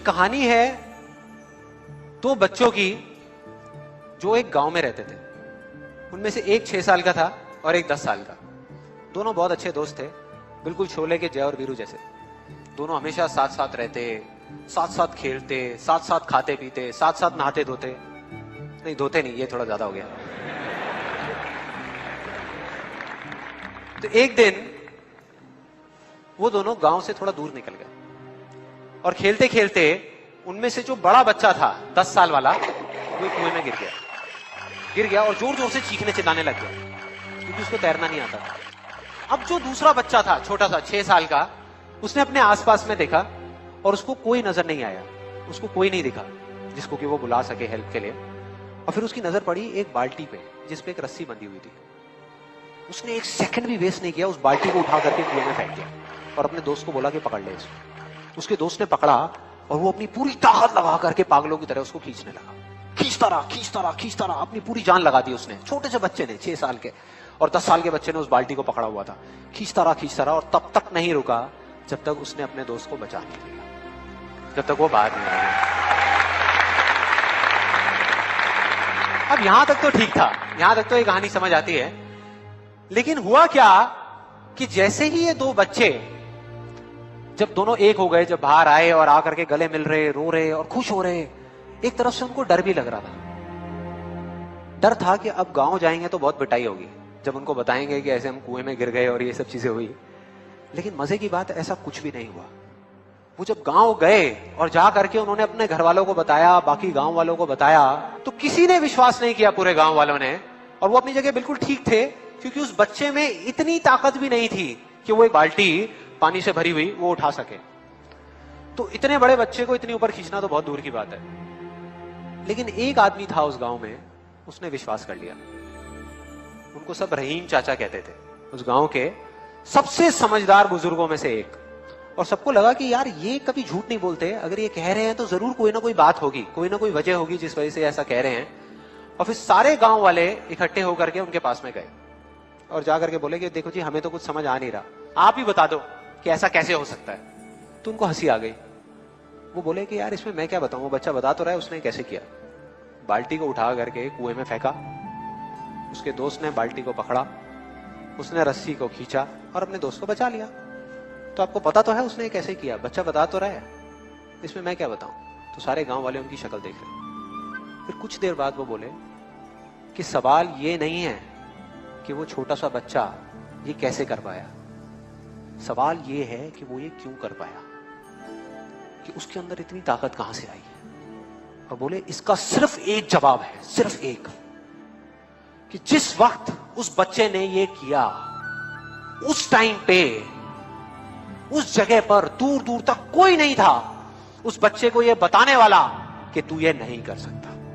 कहानी है दो बच्चों की जो एक गांव में रहते थे। उनमें से एक 6 साल का था और एक 10 साल का। दोनों बहुत अच्छे दोस्त थे, बिल्कुल शोले के जय और वीरू जैसे। दोनों हमेशा साथ साथ रहते, साथ साथ खेलते, साथ साथ खाते पीते, साथ साथ नहाते धोते। नहीं धोते नहीं, ये थोड़ा ज्यादा हो गया। तो एक दिन वो दोनों गांव से थोड़ा दूर निकल गए और खेलते खेलते उनमें से जो बड़ा बच्चा था 10 साल वाला, वो कुएं में गिर गया और जोर जोर से चीखने चिल्लाने लग गया क्योंकि उसको तैरना नहीं आता था। अब जो दूसरा बच्चा था छोटा सा 6 साल का, उसने अपने आसपास में देखा और उसको कोई नजर नहीं आया, उसको कोई नहीं दिखा जिसको कि वो बुला सके हेल्प के लिए। और फिर उसकी नजर पड़ी एक बाल्टी पे जिसपे एक रस्सी बंधी हुई थी। उसने एक सेकंड भी वेस्ट नहीं किया, उस बाल्टी को उठा करके कुएं में फेंक दिया और अपने दोस्त को बोला कि पकड़ ले इसको। उसके दोस्त ने पकड़ा और वो अपनी पूरी ताकत लगा करके पागलों की तरह उसको खींचने लगा। खींचता रहा, अपनी पूरी जान लगा दी उसने। छोटे से बच्चे ने, 6 साल के और 10 साल के बच्चे ने उस बाल्टी को पकड़ा हुआ था। खींचता रहा और तब तक नहीं रुका जब तक उसने अपने दोस्त को बचा नहीं लिया, जब तक वो बाहर नहीं आया। अब यहां तक तो ठीक था, यहां तक तो ये कहानी समझ आती है। लेकिन हुआ क्या कि जैसे ही ये दो बच्चे जब दोनों एक हो गए, जब बाहर आए और आकर के गले मिल रहे, रो रहे और खुश हो रहे, एक तरफ से उनको डर भी लग रहा था। डर था कि अब गांव जाएंगे तो बहुत पिटाई होगी जब उनको बताएंगे कि ऐसे हम कुएं में गिर गए और ये सब चीजें हुई। लेकिन मजे की बात, ऐसा कुछ भी नहीं हुआ। वो जब गांव गए और जा करके उन्होंने अपने घर वालों को बताया, बाकी गांव वालों को बताया, तो किसी ने विश्वास नहीं किया, पूरे गांव वालों ने। और वो अपनी जगह बिल्कुल ठीक थे क्योंकि उस बच्चे में इतनी ताकत भी नहीं थी कि वो एक बाल्टी पानी से भरी हुई वो उठा सके। तो इतने बड़े बच्चे को इतनी ऊपर खींचना तो बहुत दूर की बात है। लेकिन एक आदमी था उस गांव में, उसने विश्वास कर लिया। उनको सब रहीम चाचा कहते थे, उस गांव के सबसे समझदार बुजुर्गों में से एक। और सबको लगा कि यार ये कभी झूठ नहीं बोलते, अगर ये कह रहे हैं तो जरूर कोई ना कोई बात होगी, कोई ना कोई वजह होगी जिस वजह से ऐसा कह रहे हैं। और फिर सारे गांव वाले इकट्ठे होकर के उनके पास में गए और जाकर के बोले कि देखो जी, हमें तो कुछ समझ आ नहीं रहा, आप ही बता दो कि ऐसा कैसे हो सकता है। तो उनको हंसी आ गई। वो बोले कि यार इसमें मैं क्या बताऊं, वो बच्चा बता तो रहा है उसने कैसे किया। बाल्टी को उठा करके कुएं में फेंका, उसके दोस्त ने बाल्टी को पकड़ा, उसने रस्सी को खींचा और अपने दोस्त को बचा लिया। तो आपको पता तो है उसने कैसे किया, बच्चा बता तो रहा है, इसमें मैं क्या बताऊं। तो सारे गांव वाले उनकी शक्ल देख रहे। फिर कुछ देर बाद वो बोले कि सवाल ये नहीं है कि वो छोटा सा बच्चा ये कैसे कर पाया, सवाल ये है कि वो ये क्यों कर पाया, कि उसके अंदर इतनी ताकत कहां से आई। और बोले इसका सिर्फ एक जवाब है, सिर्फ एक, कि जिस वक्त उस बच्चे ने ये किया, उस टाइम पे उस जगह पर दूर दूर तक कोई नहीं था उस बच्चे को ये बताने वाला कि तू ये नहीं कर सकता।